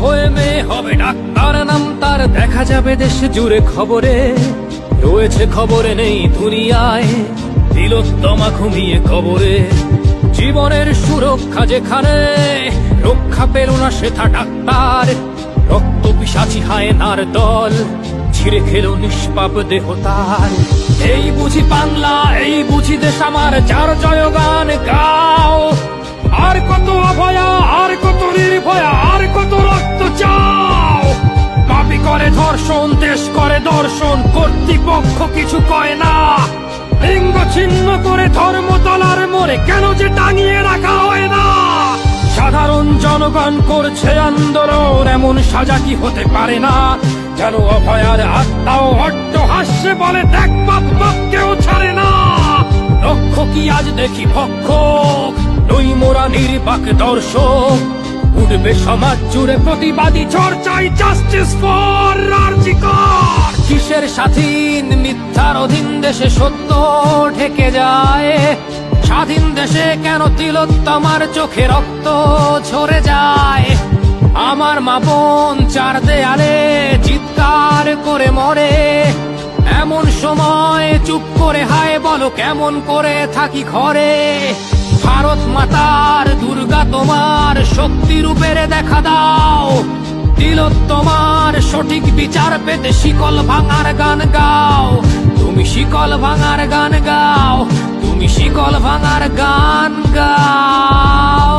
হয়ে মেয়ে হবে ডাক্তার, নাম তার দেখা যাবে দেশে জুড়ে খবরে, রয়েছে খবরে নেই দুনিয়ায় তিলোত্তমা ঘুমিয়ে কবরে। জীবনের সুরক্ষা যেখানে, রক্ষা পেল না সেথা ডাক্তার, রক্ত পিশাচি হায়নার দল ছিঁড়ে খেল নিষ্পাপ দেহ তার। এই বুঝি বাংলা, এই বুঝি দেশ আমার, যার জয়গান গাও। আর কত অভয়া, আর কত নির্ভয়া, আর কত রক্ত চাও। পাপী করে ধর্ষণ, দেশ করে দর্শন, কর্তৃপক্ষ কিছু কয় না। লিঙ্গ ছিন্ন করে ধর্ম তলার মোড়ে কেন যে টাঙিয়ে রাখা হয় না। সাধারণ জনগণ করছে আন্দোলন, এমন সাজা কি হতে পারে না। যেন অভয়ার আত্মাও অট্ট হাস্যে বলে, দেখ বাপ বাপকেও ছাড়ে না। লক্ষ্য কি আজ দেখি ভক্ষক, নই মোরা নির্বাক দর্শক। উঠবে সমাজ জুড়ে প্রতিবাদী চর্চায়, জাস্টিস ফর আরজি কর। কিসের স্বাধীন, মিথ্যার অধীন দেশে সত্য ঢেকে যায়। স্বাধীন দেশে কেন তিলোত্তমার চোখে রক্ত ঝরে যায়। আমার মা বোন চার দেয়ালে চিৎকার করে মরে, এমন সময় চুপ করে হায় বলো কেমন করে থাকি ঘরে। ভারত মাতার দুর্গা তোমার শক্তি রূপের দেখা দাও। তিলোত্তমার সঠিক বিচার পেতে শিকল ভাঙার গান গাও। তুমি শিকল ভাঙার গান গাও, তুমি শিকল ভাঙার গান গাও।